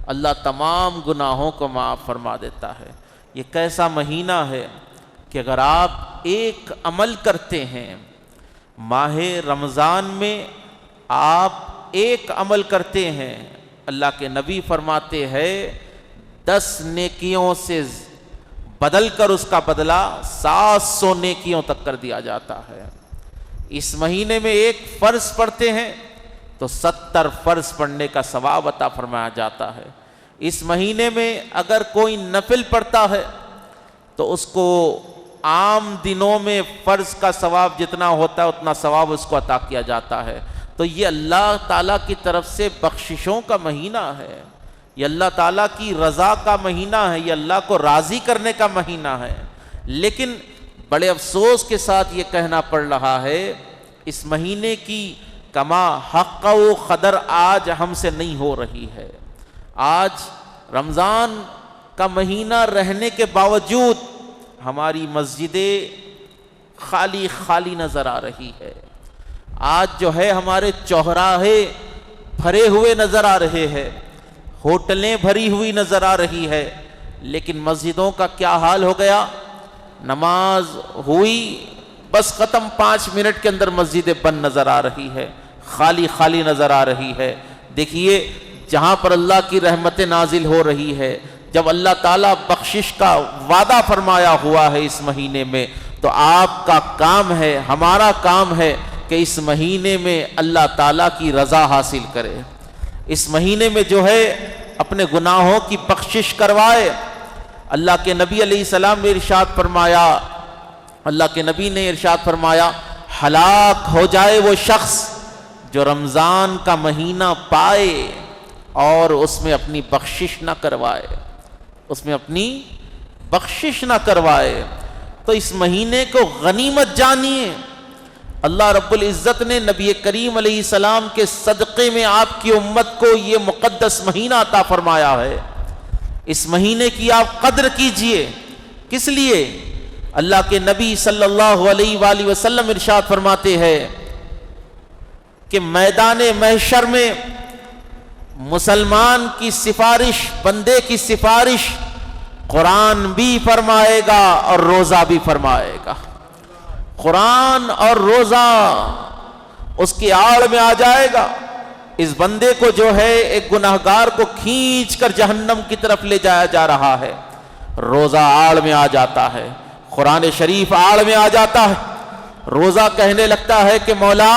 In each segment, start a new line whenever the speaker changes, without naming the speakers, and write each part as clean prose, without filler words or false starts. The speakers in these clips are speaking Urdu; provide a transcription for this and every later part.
اللہ تمام گناہوں کو معاف فرما دیتا ہے۔ یہ کیسا مہینہ ہے کہ اگر آپ ایک عمل کرتے ہیں، ماہ رمضان میں آپ ایک عمل کرتے ہیں، اللہ کے نبی فرماتے ہیں 10 نیکیوں سے بدل کر اس کا بدلہ 700 نیکیوں تک کر دیا جاتا ہے۔ اس مہینے میں ایک فرض پڑھتے ہیں تو 70 فرض پڑھنے کا ثواب عطا فرمایا جاتا ہے۔ اس مہینے میں اگر کوئی نفل پڑھتا ہے تو اس کو عام دنوں میں فرض کا ثواب جتنا ہوتا ہے اتنا ثواب اس کو عطا کیا جاتا ہے۔ تو یہ اللہ تعالیٰ کی طرف سے بخششوں کا مہینہ ہے، یہ اللہ تعالیٰ کی رضا کا مہینہ ہے، یہ اللہ کو راضی کرنے کا مہینہ ہے۔ لیکن بڑے افسوس کے ساتھ یہ کہنا پڑ رہا ہے اس مہینے کی کما حق و قدر آج ہم سے نہیں ہو رہی ہے۔ آج رمضان کا مہینہ رہنے کے باوجود ہماری مسجدیں خالی خالی نظر آ رہی ہے۔ آج جو ہے ہمارے چوراہے بھرے ہوئے نظر آ رہے ہیں، ہوٹلیں بھری ہوئی نظر آ رہی ہے، لیکن مسجدوں کا کیا حال ہو گیا؟ نماز ہوئی بس ختم، 5 منٹ کے اندر مسجدیں بند نظر آ رہی ہے، خالی خالی نظر آ رہی ہے۔ دیکھیے جہاں پر اللہ کی رحمت نازل ہو رہی ہے، جب اللہ تعالیٰ بخشش کا وعدہ فرمایا ہوا ہے اس مہینے میں، تو آپ کا کام ہے، ہمارا کام ہے کہ اس مہینے میں اللہ تعالیٰ کی رضا حاصل کرے، اس مہینے میں جو ہے اپنے گناہوں کی بخشش کروائے۔ اللہ کے نبی علیہ السلام نے ارشاد فرمایا، اللہ کے نبی نے ارشاد فرمایا ہلاک ہو جائے وہ شخص جو رمضان کا مہینہ پائے اور اس میں اپنی بخشش نہ کروائے، اس میں اپنی بخشش نہ کروائے۔ تو اس مہینے کو غنیمت جانیے۔ اللہ رب العزت نے نبی کریم علیہ السلام کے صدقے میں آپ کی امت کو یہ مقدس مہینہ عطا فرمایا ہے۔ اس مہینے کی آپ قدر کیجئے۔ کس لیے؟ اللہ کے نبی صلی اللہ علیہ وآلہ وسلم ارشاد فرماتے ہیں کہ میدان محشر میں مسلمان کی سفارش، بندے کی سفارش قرآن بھی فرمائے گا اور روزہ بھی فرمائے گا۔ قرآن اور روزہ اس کی آڑ میں آ جائے گا۔ اس بندے کو جو ہے ایک گناہگار کو کھینچ کر جہنم کی طرف لے جایا جا رہا ہے، روزہ آڑ میں آ جاتا ہے، قرآن شریف آڑ میں آ جاتا ہے۔ روزہ کہنے لگتا ہے کہ مولا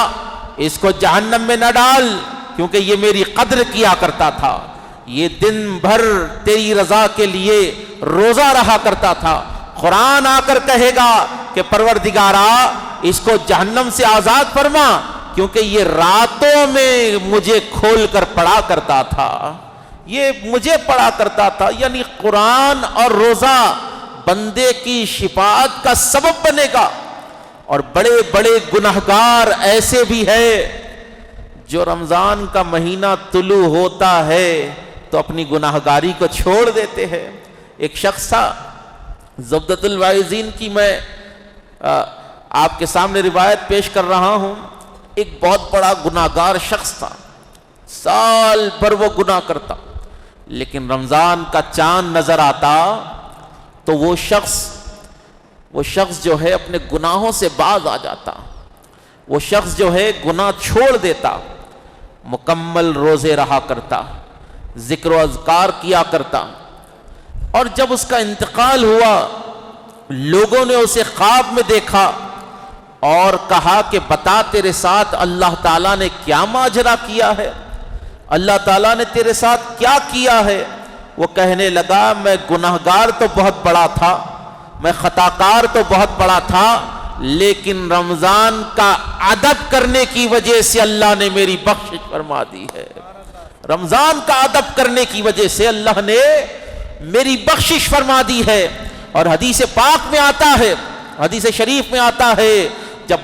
اس کو جہنم میں نہ ڈال، کیونکہ یہ میری قدر کیا کرتا تھا، یہ دن بھر تیری رضا کے لیے روزہ رہا کرتا تھا۔ قرآن آ کر کہے گا کہ پروردگارا اس کو جہنم سے آزاد فرما، کیونکہ یہ راتوں میں مجھے کھول کر پڑھا کرتا تھا، یہ مجھے پڑھا کرتا تھا۔ یعنی قرآن اور روزہ بندے کی شفاعت کا سبب بنے گا۔ اور بڑے بڑے گناہگار ایسے بھی ہیں جو رمضان کا مہینہ طلوع ہوتا ہے تو اپنی گناہگاری کو چھوڑ دیتے ہیں۔ ایک شخص تھا، زبدۃ الواعظین کی میں آپ کے سامنے روایت پیش کر رہا ہوں۔ ایک بہت بڑا گناہگار شخص تھا، سال بھر وہ گناہ کرتا، لیکن رمضان کا چاند نظر آتا تو وہ شخص جو ہے اپنے گناہوں سے باز آ جاتا، وہ شخص جو ہے گناہ چھوڑ دیتا، مکمل روزے رہا کرتا، ذکر و اذکار کیا کرتا۔ اور جب اس کا انتقال ہوا، لوگوں نے اسے خواب میں دیکھا اور کہا کہ بتا تیرے ساتھ اللہ تعالیٰ نے کیا ماجرا کیا ہے، اللہ تعالیٰ نے تیرے ساتھ کیا کیا ہے؟ وہ کہنے لگا میں گناہگار تو بہت بڑا تھا، میں خطاکار تو بہت بڑا تھا، لیکن رمضان کا ادب کرنے کی وجہ سے اللہ نے میری بخشش فرما دی ہے۔ رمضان کا ادب کرنے کی وجہ سے اللہ نے میری بخشش فرما دی ہے۔ اور حدیث پاک میں آتا ہے، حدیث شریف میں آتا ہے، جب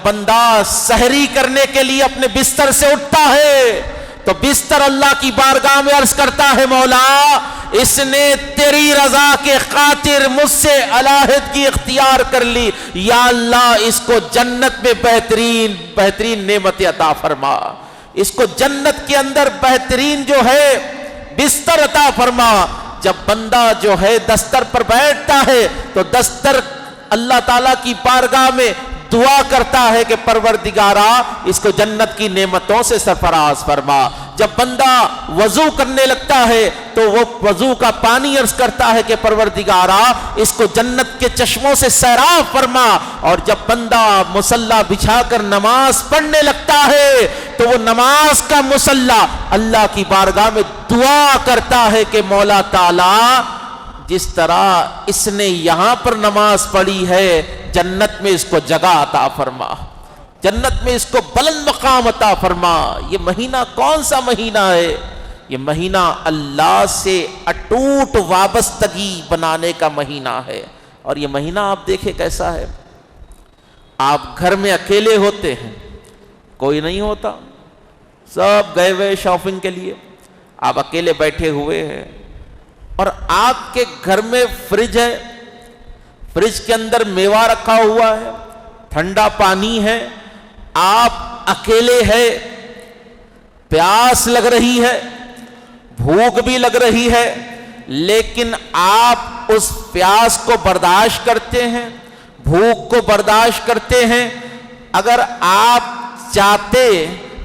بندہ سحری کرنے کے لیے اپنے بستر سے اٹھتا ہے تو بستر اللہ کی بارگاہ میں عرض کرتا ہے مولا اس نے تیری رضا کے خاطر مجھ سے علیحدگی اختیار کر لی، یا اللہ اس کو جنت میں بہترین نعمت عطا فرما، اس کو جنت کے اندر بہترین جو ہے بستر عطا فرما۔ جب بندہ جو ہے دستر پر بیٹھتا ہے تو دستر اللہ تعالیٰ کی بارگاہ میں دعا کرتا ہے کہ پروردگارا اس کو جنت کی نعمتوں سے سرفراز فرما۔ جب بندہ وضو کرنے لگتا ہے تو وہ وضو کا پانی عرض کرتا ہے کہ پروردگارا اس کو جنت کے چشموں سے سیراب فرما۔ اور جب بندہ مصلی بچھا کر نماز پڑھنے لگتا ہے تو وہ نماز کا مصلی اللہ کی بارگاہ میں دعا کرتا ہے کہ مولا تعالیٰ جس طرح اس نے یہاں پر نماز پڑھی ہے جنت میں اس کو جگہ عطا فرما، جنت میں اس کو بلند مقام عطا فرما۔ یہ مہینہ کون سا مہینہ ہے؟ یہ مہینہ اللہ سے اٹوٹ وابستگی بنانے کا مہینہ ہے۔ اور یہ مہینہ آپ دیکھیں کیسا ہے، آپ گھر میں اکیلے ہوتے ہیں، کوئی نہیں ہوتا، سب گئے ہوئے شاپنگ کے لیے، آپ اکیلے بیٹھے ہوئے ہیں اور آپ کے گھر میں فریج ہے، فریج کے اندر میوہ رکھا ہوا ہے، ٹھنڈا پانی ہے، آپ اکیلے ہیں، پیاس لگ رہی ہے، بھوک بھی لگ رہی ہے، لیکن آپ اس پیاس کو برداشت کرتے ہیں، بھوک کو برداشت کرتے ہیں۔ اگر آپ چاہتے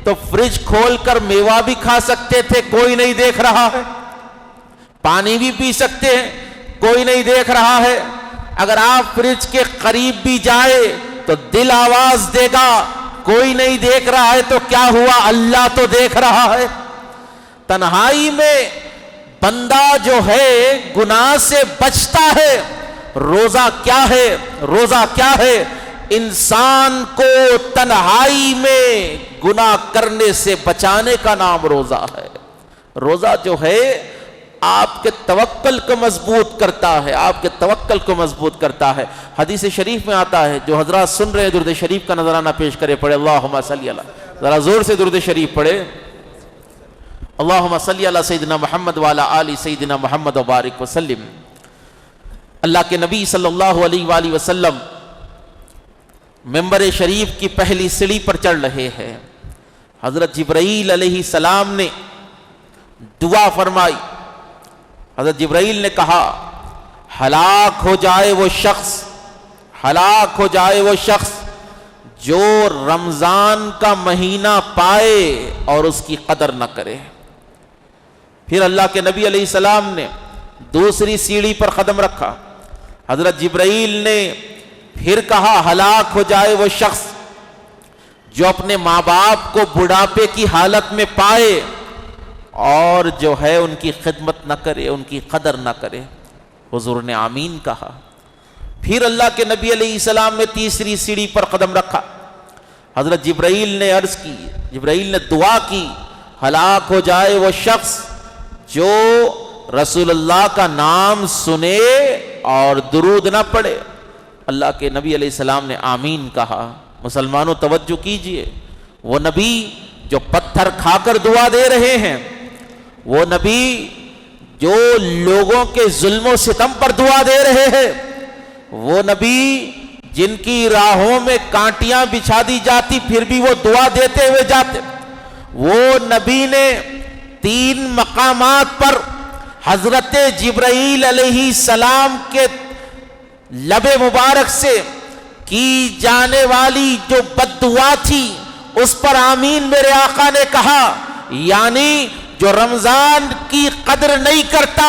تو فریج کھول کر میوہ بھی کھا سکتے تھے، کوئی نہیں دیکھ رہا ہے، پانی بھی پی سکتے ہیں، کوئی نہیں دیکھ رہا ہے۔ اگر آپ فریج کے قریب بھی جائے تو دل آواز دے گا، کوئی نہیں دیکھ رہا ہے تو کیا ہوا، اللہ تو دیکھ رہا ہے۔ تنہائی میں بندہ جو ہے گناہ سے بچتا ہے۔ روزہ کیا ہے؟ روزہ کیا ہے؟ انسان کو تنہائی میں گناہ کرنے سے بچانے کا نام روزہ ہے۔ روزہ جو ہے آپ کے توکل کو مضبوط کرتا ہے، آپ کے توکل کو مضبوط کرتا ہے۔ حدیث شریف میں آتا ہے، جو حضرات سن رہے درود شریف کا نذرانہ پیش کرے، پڑھے اللہم صلی علی، ذرا زور سے درود شریف پڑھے، اللہم صلی علی سیدنا محمد وعلی آل سیدنا محمد وبارک وسلم۔ اللہ کے نبی صلی اللہ علیہ وآلہ وسلم ممبر شریف کی پہلی سیڑھی پر چڑھ رہے ہیں، حضرت جبرائیل علیہ السلام نے دعا فرمائی۔ حضرت جبرائیل نے کہا ہلاک ہو جائے وہ شخص، ہلاک ہو جائے وہ شخص جو رمضان کا مہینہ پائے اور اس کی قدر نہ کرے۔ پھر اللہ کے نبی علیہ السلام نے دوسری سیڑھی پر قدم رکھا، حضرت جبرائیل نے پھر کہا ہلاک ہو جائے وہ شخص جو اپنے ماں باپ کو بڑھاپے کی حالت میں پائے اور جو ہے ان کی خدمت نہ کرے، ان کی قدر نہ کرے۔ حضور نے آمین کہا۔ پھر اللہ کے نبی علیہ السلام نے تیسری سیڑھی پر قدم رکھا، حضرت جبرائیل نے عرض کی، جبرائیل نے دعا کی ہلاک ہو جائے وہ شخص جو رسول اللہ کا نام سنے اور درود نہ پڑھے۔ اللہ کے نبی علیہ السلام نے آمین کہا۔ مسلمانوں توجہ کیجئے، وہ نبی جو پتھر کھا کر دعا دے رہے ہیں، وہ نبی جو لوگوں کے ظلم و ستم پر دعا دے رہے ہیں، وہ نبی جن کی راہوں میں کانٹیاں بچھا دی جاتی پھر بھی وہ دعا دیتے ہوئے جاتے، وہ نبی نے 3 مقامات پر حضرت جبرائیل علیہ السلام کے لب مبارک سے کی جانے والی جو بد دعا تھی اس پر آمین میرے آقا نے کہا۔ یعنی جو رمضان کی قدر نہیں کرتا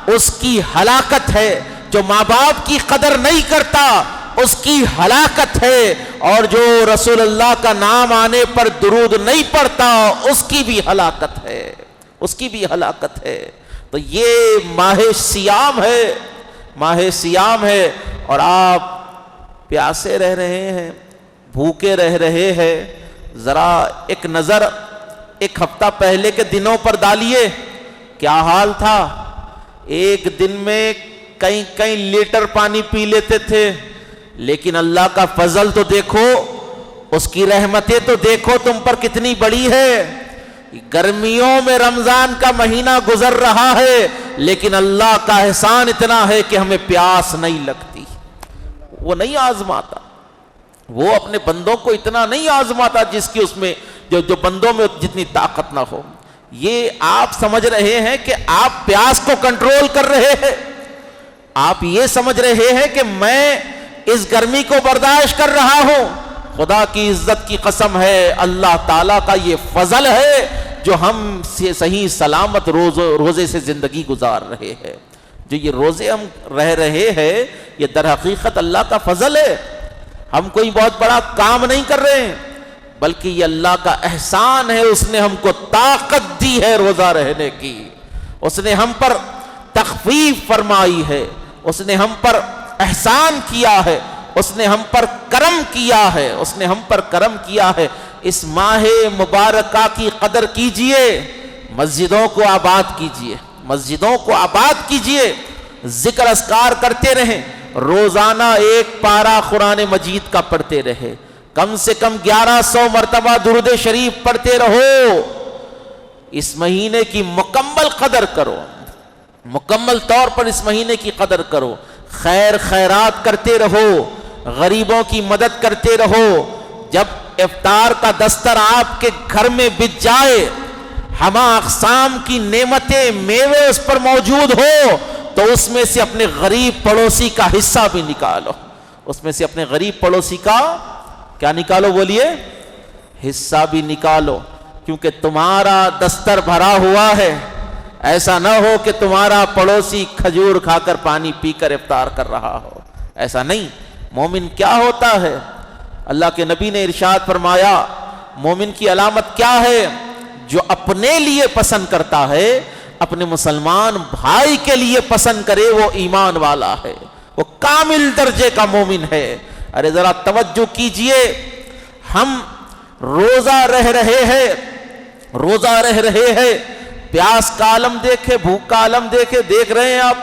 اس کی ہلاکت ہے، جو ماں باپ کی قدر نہیں کرتا اس کی ہلاکت ہے، اور جو رسول اللہ کا نام آنے پر درود نہیں پڑھتا اس کی بھی ہلاکت ہے، اس کی بھی ہلاکت ہے۔ تو یہ ماہ صیام ہے، ماہ صیام ہے، اور آپ پیاسے رہ رہے ہیں، بھوکے رہ رہے ہیں۔ ذرا ایک نظر ایک ہفتہ پہلے کے دنوں پر ڈالیے، کیا حال تھا۔ ایک دن میں کئی لیٹر پانی پی لیتے تھے، لیکن اللہ کا فضل تو دیکھو، اس کی رحمتیں تو دیکھو تم پر کتنی بڑی ہے۔ گرمیوں میں رمضان کا مہینہ گزر رہا ہے لیکن اللہ کا احسان اتنا ہے کہ ہمیں پیاس نہیں لگتی۔ وہ نہیں آزماتا، وہ اپنے بندوں کو اتنا نہیں آزماتا جس کی اس میں جو بندوں میں جتنی طاقت نہ ہو. یہ آپ سمجھ رہے ہیں کہ آپ پیاس کو کنٹرول کر رہے ہیں, آپ یہ سمجھ رہے ہیں کہ میں اس گرمی کو برداشت کر رہا ہوں. خدا کی عزت کی قسم ہے, اللہ تعالیٰ کا یہ فضل ہے جو ہم سے صحیح سلامت روزے سے زندگی گزار رہے ہیں. جو یہ روزے ہم رہ رہے ہیں یہ در حقیقت اللہ کا فضل ہے. ہم کوئی بہت بڑا کام نہیں کر رہے ہیں, بلکہ یہ اللہ کا احسان ہے. اس نے ہم کو طاقت دی ہے روزہ رہنے کی, اس نے ہم پر تخفیف فرمائی ہے, اس نے ہم پر احسان کیا ہے, اس نے ہم پر کرم کیا ہے, اس نے ہم پر کرم کیا ہے. اس ماہ مبارکہ کی قدر کیجئے, مسجدوں کو آباد کیجئے, مسجدوں کو آباد کیجئے, ذکر اذکار کرتے رہیں, روزانہ ایک پارہ قرآن مجید کا پڑھتے رہے, کم سے کم 1100 مرتبہ درود شریف پڑھتے رہو. اس مہینے کی مکمل قدر کرو, مکمل طور پر اس مہینے کی قدر کرو. خیر خیرات کرتے رہو, غریبوں کی مدد کرتے رہو. جب افطار کا دستر آپ کے گھر میں بچ جائے, ہما اقسام کی نعمتیں میوے اس پر موجود ہو, تو اس میں سے اپنے غریب پڑوسی کا حصہ بھی نکالو. اس میں سے اپنے غریب پڑوسی کا کیا نکالو, بولیے, حصہ بھی نکالو. کیونکہ تمہارا دستر بھرا ہوا ہے, ایسا نہ ہو کہ تمہارا پڑوسی کھجور کھا کر پانی پی کر افطار کر رہا ہو. ایسا نہیں. مومن کیا ہوتا ہے؟ اللہ کے نبی نے ارشاد فرمایا, مومن کی علامت کیا ہے؟ جو اپنے لیے پسند کرتا ہے, اپنے مسلمان بھائی کے لیے پسند کرے, وہ ایمان والا ہے, وہ کامل درجے کا مومن ہے. ارے ذرا توجہ کیجئے, ہم روزہ رہ رہے ہیں, روزہ رہ رہے ہیں, پیاس کا عالم دیکھے, بھوک کا عالم دیکھے, دیکھ رہے ہیں آپ,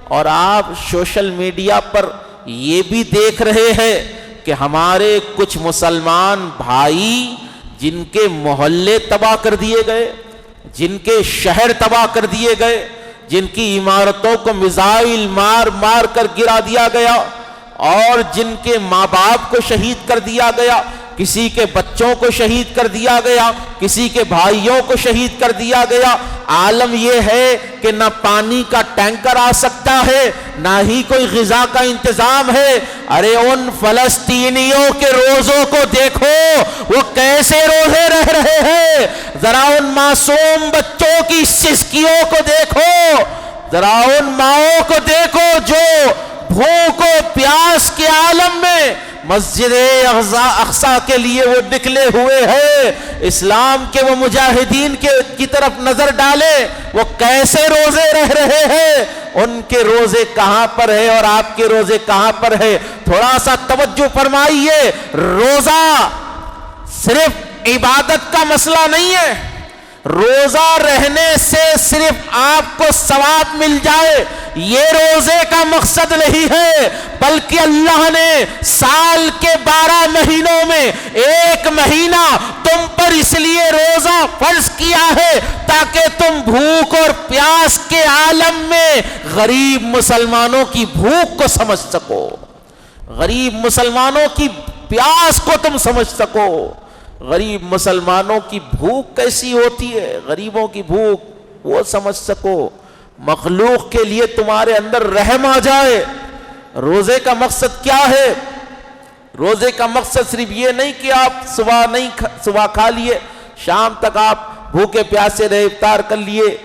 اور آپ سوشل میڈیا پر یہ بھی دیکھ رہے ہیں کہ ہمارے کچھ مسلمان بھائی جن کے محلے تباہ کر دیے گئے, جن کے شہر تباہ کر دیے گئے, جن کی عمارتوں کو میزائل مار مار کر گرا دیا گیا, اور جن کے ماں باپ کو شہید کر دیا گیا, کسی کے بچوں کو شہید کر دیا گیا, کسی کے بھائیوں کو شہید کر دیا گیا. عالم یہ ہے کہ نہ پانی کا ٹینکر آ سکتا ہے, نہ ہی کوئی غذا کا انتظام ہے. ارے ان فلسطینیوں کے روزوں کو دیکھو, وہ کیسے روزے رہ رہے ہیں. ذرا ان معصوم بچوں کی سسکیوں کو دیکھو, ذرا ان ماؤں کو دیکھو جو بھوک و پیاس کے عالم میں مسجد اقصی کے لیے وہ نکلے ہوئے ہیں. اسلام کے وہ مجاہدین کی طرف نظر ڈالے, وہ کیسے روزے رہ رہے ہیں. ان کے روزے کہاں پر ہے اور آپ کے روزے کہاں پر ہے؟ تھوڑا سا توجہ فرمائیے. روزہ صرف عبادت کا مسئلہ نہیں ہے, روزہ رہنے سے صرف آپ کو ثواب مل جائے یہ روزے کا مقصد نہیں ہے, بلکہ اللہ نے سال کے 12 مہینوں میں ایک مہینہ تم پر اس لیے روزہ فرض کیا ہے تاکہ تم بھوک اور پیاس کے عالم میں غریب مسلمانوں کی بھوک کو سمجھ سکو, غریب مسلمانوں کی پیاس کو تم سمجھ سکو. غریب مسلمانوں کی بھوک کیسی ہوتی ہے, غریبوں کی بھوک وہ سمجھ سکو, مخلوق کے لیے تمہارے اندر رحم آ جائے. روزے کا مقصد کیا ہے؟ روزے کا مقصد صرف یہ نہیں کہ آپ صبح کھا لیے, شام تک آپ بھوکے پیاسے رہے, افطار کر لیے.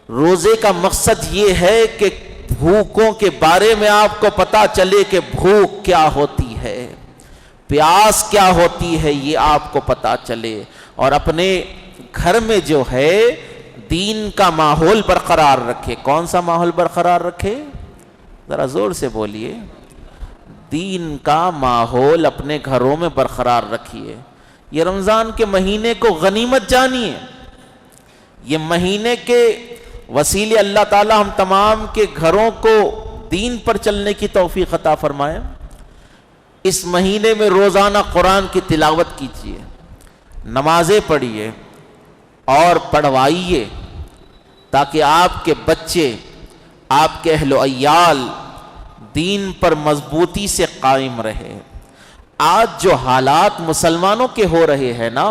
روزے کا مقصد یہ ہے کہ بھوکوں کے بارے میں آپ کو پتا چلے کہ بھوک کیا ہوتی ہے, پیاس کیا ہوتی ہے, یہ آپ کو پتا چلے. اور اپنے گھر میں جو ہے دین کا ماحول برقرار رکھے. کون سا ماحول برقرار رکھے؟ ذرا زور سے بولیے. دین کا ماحول اپنے گھروں میں برقرار رکھیے. یہ رمضان کے مہینے کو غنیمت جانیے. یہ مہینے کے وسیلے اللہ تعالی ہم تمام کے گھروں کو دین پر چلنے کی توفیق عطا فرمائے. اس مہینے میں روزانہ قرآن کی تلاوت کیجیے, نمازیں پڑھیے اور پڑھوائیے تاکہ آپ کے بچے, آپ کے اہل و عیال دین پر مضبوطی سے قائم رہے. آج جو حالات مسلمانوں کے ہو رہے ہیں نا,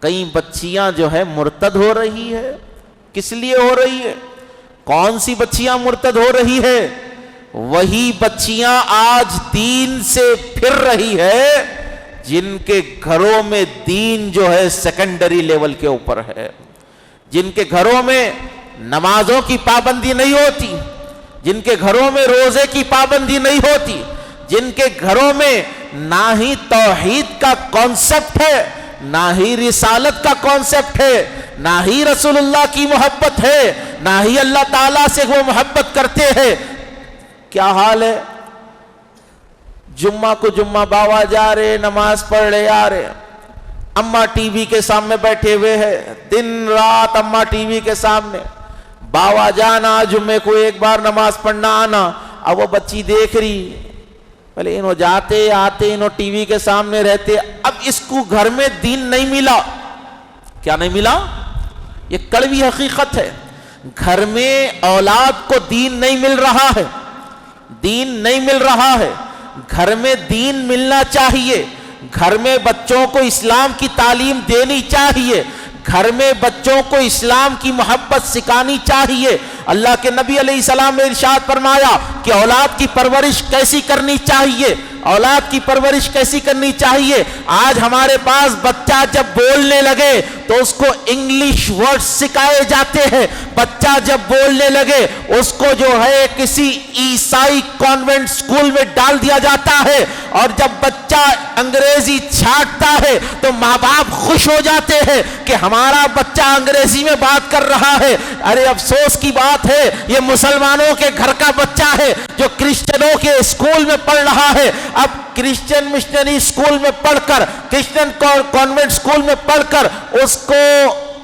کئی بچیاں جو ہے مرتد ہو رہی ہے. کس لیے ہو رہی ہے؟ کون سی بچیاں مرتد ہو رہی ہے؟ وہی بچیاں آج دین سے پھر رہی ہے جن کے گھروں میں دین جو ہے سیکنڈری لیول کے اوپر ہے، جن کے گھروں میں نمازوں کی پابندی نہیں ہوتی، جن کے گھروں میں روزے کی پابندی نہیں ہوتی، جن کے گھروں میں نہ ہی توحید کا کانسیپٹ ہے، نہ ہی رسالت کا کانسیپٹ ہے، نہ ہی رسول اللہ کی محبت ہے، نہ ہی اللہ تعالیٰ سے وہ محبت کرتے ہیں. کیا حال ہے؟ جمعہ کو جمعہ باوا جا رہے، نماز پڑھ رہے آ رہے، اماں ٹی وی کے سامنے بیٹھے ہوئے ہیں، دن رات اماں ٹی وی کے سامنے، باوا جانا، جمعے کو ایک بار نماز پڑھنا آنا. اب وہ بچی دیکھ رہی، پہلے انہوں جاتے آتے، انہوں ٹی وی کے سامنے رہتے، اب اس کو گھر میں دین نہیں ملا. کیا نہیں ملا؟ یہ کڑوی حقیقت ہے. گھر میں اولاد کو دین نہیں مل رہا ہے، دین نہیں مل رہا ہے. گھر میں دین ملنا چاہیے، گھر میں بچوں کو اسلام کی تعلیم دینی چاہیے، گھر میں بچوں کو اسلام کی محبت سکھانی چاہیے. اللہ کے نبی علیہ السلام نے ارشاد فرمایا کہ اولاد کی پرورش کیسی کرنی چاہیے، اولاد کی پرورش کیسی کرنی چاہیے. آج ہمارے پاس بچہ جب بولنے لگے تو اس کو انگلش ورڈ سکھائے جاتے ہیں. بچہ جب بولنے لگے اس کو جو ہے کسی عیسائی کانوینٹ سکول میں ڈال دیا جاتا ہے، اور جب بچہ انگریزی چھاٹتا ہے تو ماں باپ خوش ہو جاتے ہیں کہ ہمارا بچہ انگریزی میں بات کر رہا ہے. ارے افسوس کی بات ہے، یہ مسلمانوں کے گھر کا بچہ ہے جو کرسچنوں کے اسکول میں پڑھ رہا ہے. اب کرسچن مشنری اسکول میں پڑھ کر، کرسچن کانوینٹ اسکول میں پڑھ کر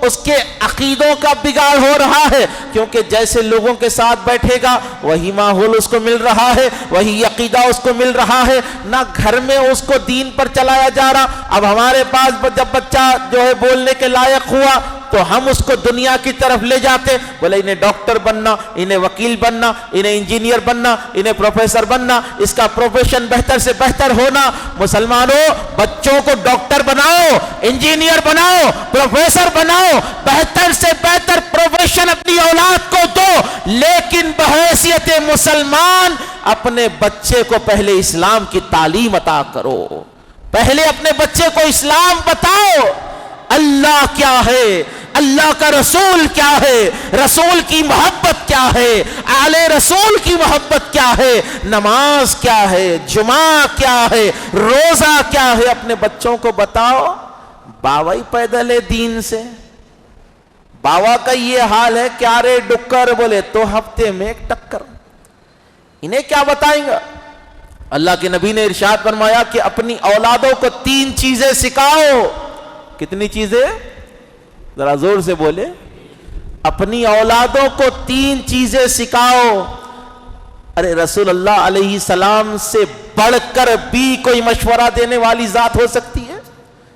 اس کے عقیدوں کا بگاڑ ہو رہا ہے، کیونکہ جیسے لوگوں کے ساتھ بیٹھے گا وہی ماحول اس کو مل رہا ہے، وہی عقیدہ اس کو مل رہا ہے، نہ گھر میں اس کو دین پر چلایا جا رہا. اب ہمارے پاس جب بچہ جو ہے بولنے کے لائق ہوا تو ہم اس کو دنیا کی طرف لے جاتے، بولے انہیں ڈاکٹر بننا، انہیں وکیل بننا، انہیں انجینئر بننا، انہیں پروفیسر بننا، اس کا پروفیشن بہتر سے بہتر ہونا. مسلمانوں، بچوں کو ڈاکٹر بناؤ، انجینئر بناؤ، پروفیسر بناؤ، بہتر سے بہتر پروفیشن اپنی اولاد کو دو، لیکن بحیثیت مسلمان اپنے بچے کو پہلے اسلام کی تعلیم عطا کرو. پہلے اپنے بچے کو اسلام بتاؤ، اللہ کیا ہے، اللہ کا رسول کیا ہے، رسول کی محبت کیا ہے، آل رسول کی محبت کیا ہے، نماز کیا ہے، جمعہ کیا ہے، روزہ کیا ہے، اپنے بچوں کو بتاؤ. باوا ہی پیدل ہے دین سے. باوا کا یہ حال ہے، کیا رے ڈکر بولے تو ہفتے میں ایک ٹکر. انہیں کیا بتائیں گا؟ اللہ کے نبی نے ارشاد فرمایا کہ اپنی اولادوں کو 3 چیزیں سکھاؤ. کتنی چیزیں؟ ذرا زور سے بولے. اپنی اولادوں کو 3 چیزیں سکھاؤ. ارے رسول اللہ علیہ السلام سے بڑھ کر بھی کوئی مشورہ دینے والی ذات ہو سکتی ہے؟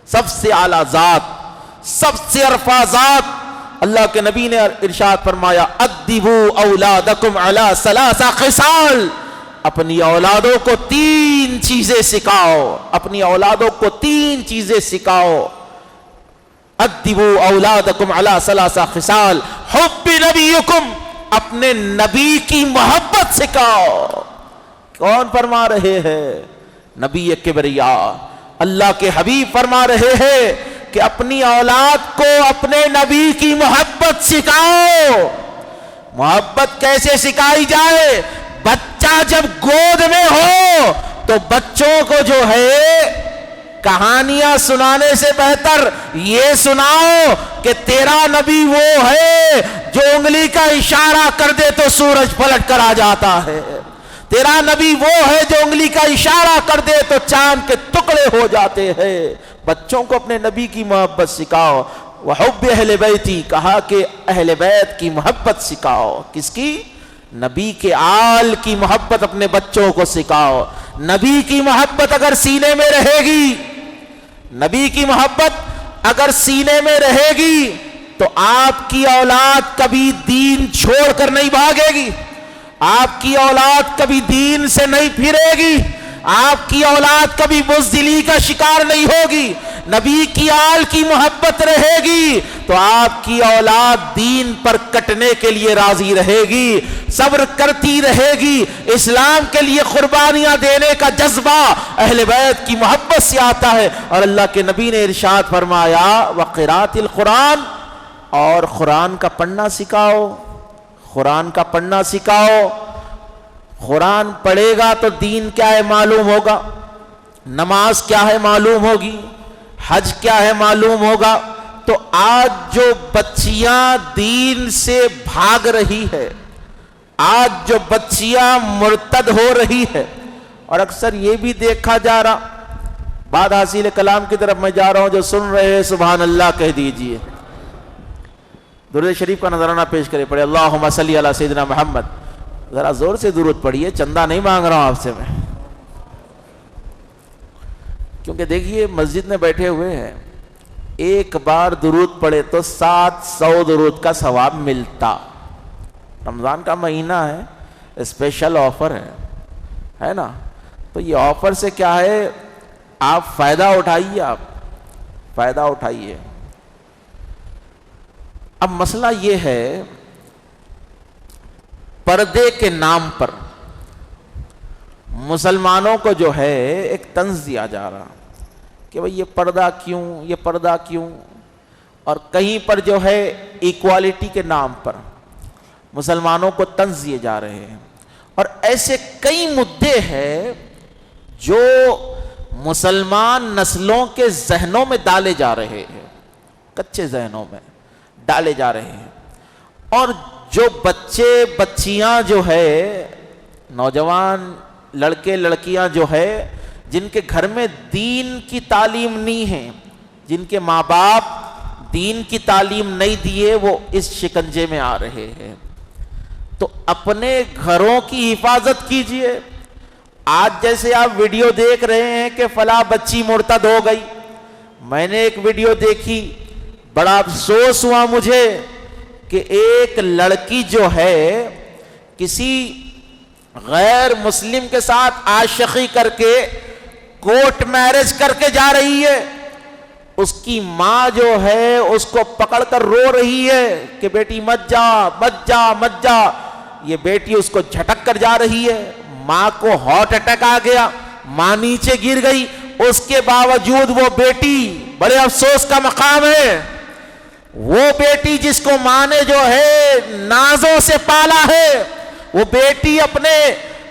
سب سے اعلیٰ ذات، سب سے عرفہ ذات. اللہ کے نبی نے ارشاد فرمایا ادبوا اولادکم علی 3 خصال. اپنی اولادوں کو 3 چیزیں سکھاؤ، اپنی اولادوں کو 3 چیزیں سکھاؤ. ادبوا اولادکم علی 3 خصال. حب نبیکم، اپنے نبی کی محبت سکھاؤ. کون فرما رہے ہیں؟ نبی کبریا، اللہ کے حبیب فرما رہے ہیں کہ اپنی اولاد کو اپنے نبی کی محبت سکھاؤ. محبت کیسے سکھائی جائے؟ بچہ جب گود میں ہو تو بچوں کو جو ہے کہانیاں سنانے سے بہتر یہ سناؤ کہ تیرا نبی وہ ہے جو انگلی کا اشارہ کر دے تو سورج پلٹ کر آ جاتا ہے. تیرا نبی وہ ہے جو انگلی کا اشارہ کر دے تو چاند کے ٹکڑے ہو جاتے ہیں. بچوں کو اپنے نبی کی محبت سکھاؤ. وحب اہل بیتی، کہا کہ اہل بیت کی محبت سکھاؤ. کس کی؟ نبی کے آل کی محبت اپنے بچوں کو سکھاؤ. نبی کی محبت اگر سینے میں رہے گی، نبی کی محبت اگر سینے میں رہے گی تو آپ کی اولاد کبھی دین چھوڑ کر نہیں بھاگے گی، آپ کی اولاد کبھی دین سے نہیں پھرے گی، آپ کی اولاد کبھی بزدلی کا شکار نہیں ہوگی. نبی کی آل کی محبت رہے گی تو آپ کی اولاد دین پر کٹنے کے لیے راضی رہے گی، صبر کرتی رہے گی۔ اسلام کے لیے قربانیاں دینے کا جذبہ اہل بیت کی محبت سے آتا ہے۔ اور اللہ کے نبی نے ارشاد فرمایا وقراءۃ القرآن، اور قرآن کا پڑھنا سکھاؤ، قرآن کا پڑھنا سکھاؤ۔ قرآن پڑھے گا تو دین کیا ہے معلوم ہوگا، نماز کیا ہے معلوم ہوگی، حج کیا ہے معلوم ہوگا۔ تو آج جو بچیاں دین سے بھاگ رہی ہے، آج جو بچیاں مرتد ہو رہی ہے، اور اکثر یہ بھی دیکھا جا رہا، بعد حاصل کلام کی طرف میں جا رہا ہوں، جو سن رہے ہیں سبحان اللہ کہہ دیجئے، درود شریف کا نذرانہ پیش کرے پڑے اللہم صلی علی سیدنا محمد، ذرا زور سے درود پڑھیے، چندہ نہیں مانگ رہا ہوں آپ سے میں، کیونکہ دیکھیے مسجد میں بیٹھے ہوئے ہیں، ایک بار درود پڑھے تو 700 درود کا ثواب ملتا۔ رمضان کا مہینہ ہے، اسپیشل آفر ہے نا، تو یہ آفر سے کیا ہے، آپ فائدہ اٹھائیے، آپ فائدہ اٹھائیے۔ اب مسئلہ یہ ہے، پردے کے نام پر مسلمانوں کو جو ہے ایک طنز دیا جا رہا کہ بھئی یہ پردہ کیوں، یہ پردہ کیوں، اور کہیں پر جو ہے ایکوالٹی کے نام پر مسلمانوں کو طنز دیے جا رہے ہیں، اور ایسے کئی مدعے ہیں جو مسلمان نسلوں کے ذہنوں میں ڈالے جا رہے ہیں، کچے ذہنوں میں ڈالے جا رہے ہیں، اور جو بچے بچیاں جو ہے، نوجوان لڑکے لڑکیاں جو ہے، جن کے گھر میں دین کی تعلیم نہیں ہے، جن کے ماں باپ دین کی تعلیم نہیں دیے، وہ اس شکنجے میں آ رہے ہیں۔ تو اپنے گھروں کی حفاظت کیجئے۔ آج جیسے آپ ویڈیو دیکھ رہے ہیں کہ فلاں بچی مرتد ہو گئی، میں نے ایک ویڈیو دیکھی، بڑا افسوس ہوا مجھے کہ ایک لڑکی جو ہے کسی غیر مسلم کے ساتھ عاشقی کر کے کورٹ میرج کر کے جا رہی ہے، اس کی ماں جو ہے اس کو پکڑ کر رو رہی ہے کہ بیٹی مت جا مت جا مت جا، یہ بیٹی اس کو جھٹک کر جا رہی ہے، ماں کو ہارٹ اٹیک آ گیا، ماں نیچے گر گئی، اس کے باوجود وہ بیٹی، بڑے افسوس کا مقام ہے، وہ بیٹی جس کو ماں نے جو ہے نازوں سے پالا ہے، وہ بیٹی اپنے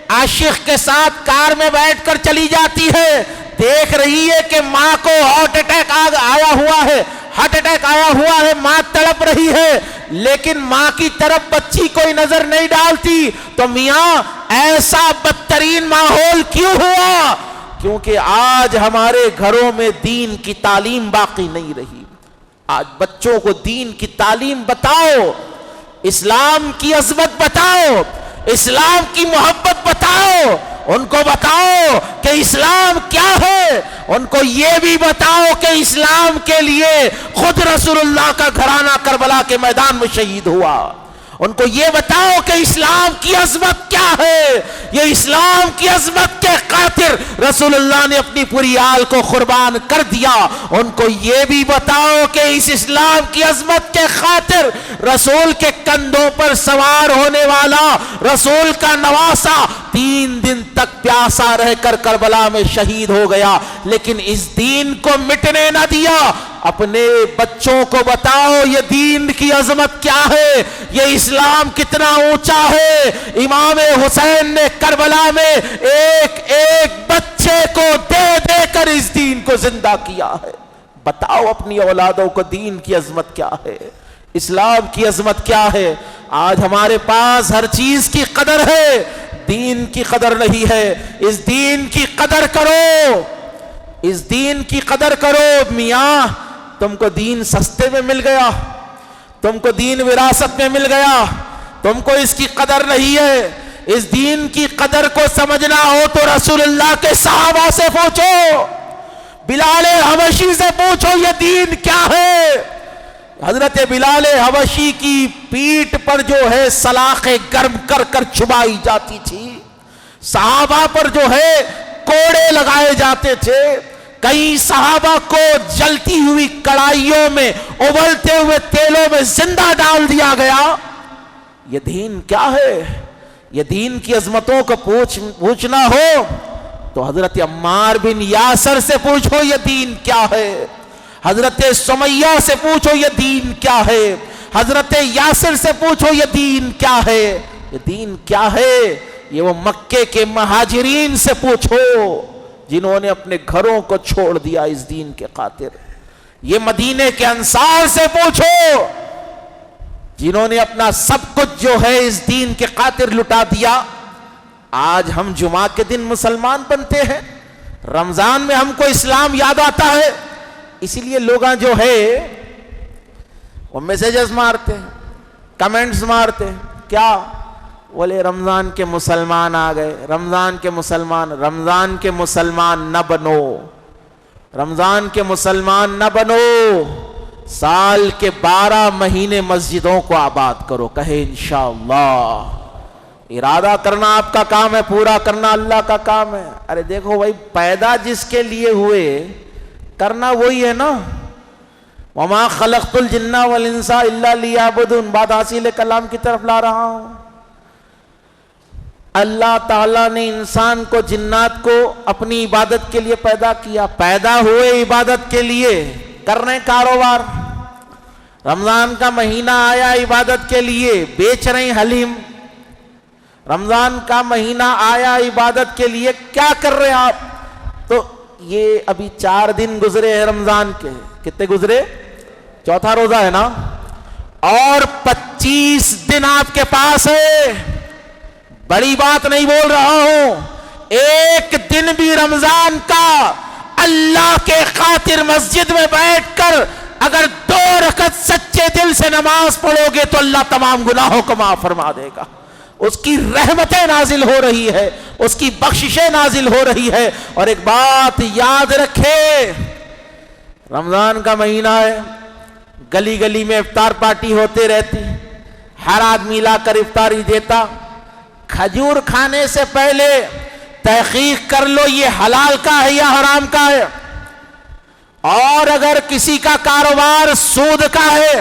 عاشق کے ساتھ کار میں بیٹھ کر چلی جاتی ہے، دیکھ رہی ہے کہ ماں کو ہارٹ اٹیک آیا ہوا ہے، ماں تڑپ رہی ہے، لیکن ماں کی طرف بچی کوئی نظر نہیں ڈالتی۔ تو میاں ایسا بدترین ماحول کیوں ہوا؟ کیونکہ آج ہمارے گھروں میں دین کی تعلیم باقی نہیں رہی۔ آج بچوں کو دین کی تعلیم بتاؤ، اسلام کی عظمت بتاؤ، اسلام کی محبت بتاؤ، ان کو بتاؤ کہ اسلام کیا ہے، ان کو یہ بھی بتاؤ کہ اسلام کے لیے خود رسول اللہ کا گھرانہ کربلا کے میدان میں شہید ہوا، ان کو یہ بتاؤ کہ اسلام کی عظمت کیا ہے، یہ اسلام کی عظمت کے خاطر رسول اللہ نے اپنی پوری آل کو قربان کر دیا، ان کو یہ بھی بتاؤ کہ اس اسلام کی عظمت کے خاطر رسول کے کندھوں پر سوار ہونے والا رسول کا نواسا 3 دن تک پیاسا رہ کر کربلا میں شہید ہو گیا، لیکن اس دین کو مٹنے نہ دیا۔ اپنے بچوں کو بتاؤ یہ دین کی عظمت کیا ہے، یہ اسلام کتنا اونچا ہے۔ امام حسین نے کربلا میں ایک ایک بچے کو دے دے کر اس دین کو زندہ کیا ہے۔ بتاؤ اپنی اولادوں کو دین کی عظمت کیا ہے، اسلام کی عظمت کیا ہے۔ آج ہمارے پاس ہر چیز کی قدر ہے، دین کی قدر نہیں ہے۔ اس دین کی قدر کرو، اس دین کی قدر کرو۔ میاں تم کو دین سستے میں مل گیا، تم کو دین وراثت میں مل گیا، تم کو اس کی قدر نہیں ہے۔ اس دین کی قدر کو سمجھنا ہو تو رسول اللہ کے صحابہ سے پوچھو، بلال حبشی سے پوچھو یہ دین کیا ہے۔ حضرت بلال حبشی کی پیٹھ پر جو ہے سلاخیں گرم کر کر چبائی جاتی تھی، صحابہ پر جو ہے کوڑے لگائے جاتے تھے، کئی صحابہ کو جلتی ہوئی کڑھائیوں میں ابلتے ہوئے تیلوں میں زندہ ڈال دیا گیا. یہ دین کیا ہے؟ یہ دین کی عظمتوں کو پوچھنا ہو تو حضرت عمار بن یاسر سے پوچھو یہ دین کیا ہے، حضرت سمیہ سے پوچھو یہ دین کیا ہے، حضرت یاسر سے پوچھو یہ دین کیا ہے. یہ دین کیا ہے؟ یہ وہ مکے کے مہاجرین سے پوچھو جنہوں نے اپنے گھروں کو چھوڑ دیا اس دین کے خاطر. یہ مدینے کے انصار سے پوچھو جنہوں نے اپنا سب کچھ جو ہے اس دین کے خاطر لٹا دیا. آج ہم جمعہ کے دن مسلمان بنتے ہیں، رمضان میں ہم کو اسلام یاد آتا ہے، اسی لیے لوگ جو ہے وہ میسیجز مارتے ہیں، کمنٹس مارتے ہیں. کیا بولے؟ رمضان کے مسلمان آ گئے، رمضان کے مسلمان. رمضان کے مسلمان نہ بنو، رمضان کے مسلمان نہ بنو. سال کے 12 مہینے مسجدوں کو آباد کرو. کہے انشاءاللہ. ارادہ کرنا آپ کا کام ہے، پورا کرنا اللہ کا کام ہے. ارے دیکھو بھائی، پیدا جس کے لیے ہوئے کرنا وہی ہے نا. وما خلقت الجن والانس الا لیعبدون. بات حاصل کلام کی طرف لا رہا ہوں. اللہ تعالیٰ نے انسان کو، جنات کو اپنی عبادت کے لیے پیدا کیا. پیدا ہوئے عبادت کے لیے، کر رہے کاروبار. رمضان کا مہینہ آیا عبادت کے لیے، بیچ رہے حلیم. رمضان کا مہینہ آیا عبادت کے لیے، کیا کر رہے آپ؟ تو یہ ابھی 4 دن گزرے ہیں رمضان کے. کتنے گزرے؟ چوتھا روزہ ہے نا. اور 25 دن آپ کے پاس ہے. بڑی بات نہیں بول رہا ہوں. ایک دن بھی رمضان کا اللہ کے خاطر مسجد میں بیٹھ کر اگر 2 رکعت سچے دل سے نماز پڑھو گے تو اللہ تمام گناہوں کو معاف فرما دے گا. اس کی رحمتیں نازل ہو رہی ہے، اس کی بخششیں نازل ہو رہی ہے. اور ایک بات یاد رکھے، رمضان کا مہینہ ہے، گلی گلی میں افطار پارٹی ہوتے رہتی، ہر آدمی لا کر افطاری دیتا. کھجور کھانے سے پہلے تحقیق کر لو یہ حلال کا ہے یا حرام کا ہے. اور اگر کسی کا کاروبار سود کا ہے،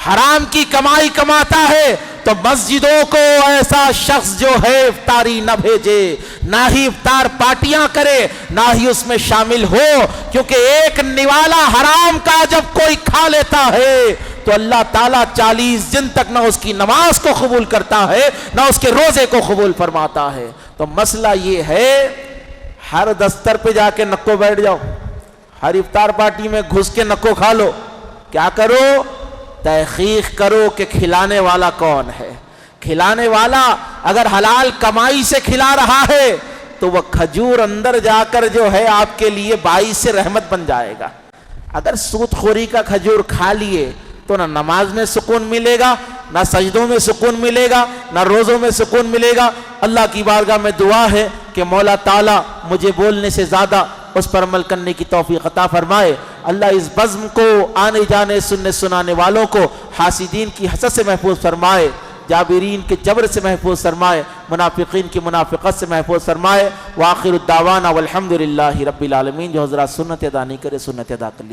حرام کی کمائی کماتا ہے، تو مسجدوں کو ایسا شخص جو ہے افطاری نہ بھیجے، نہ ہی افطار پارٹیاں کرے، نہ ہی اس میں شامل ہو. کیونکہ ایک نوالا حرام کا جب کوئی کھا لیتا ہے تو اللہ تعالیٰ 40 دن تک نہ اس کی نماز کو قبول کرتا ہے، نہ اس کے روزے کو قبول فرماتا ہے. تو مسئلہ یہ ہے، ہر دستر پہ جا کے نکو بیٹھ جاؤ، ہر افطار پارٹی میں گھس کے نکو کھا لو. کیا کرو؟ تحقیق کرو کہ کھلانے والا کون ہے. کھلانے والا اگر حلال کمائی سے کھلا رہا ہے تو وہ کھجور اندر جا کر جو ہے آپ کے لیے باعث رحمت بن جائے گا. اگر سود خوری کا کھجور کھا لیے تو نہ نماز میں سکون ملے گا، نہ سجدوں میں سکون ملے گا، نہ روزوں میں سکون ملے گا. اللہ کی بارگاہ میں دعا ہے کہ مولا تعالیٰ مجھے بولنے سے زیادہ اس پر عمل کرنے کی توفیق عطا فرمائے. اللہ اس بزم کو، آنے جانے سننے سنانے والوں کو حاسدین کی حسد سے محفوظ فرمائے، جابرین کے جبر سے محفوظ فرمائے، منافقین کی منافقت سے محفوظ فرمائے. وآخر الدعوانا والحمدللہ رب العالمین. جو حضرات سنت ادا نہیں کرے سنت ادا کر لی.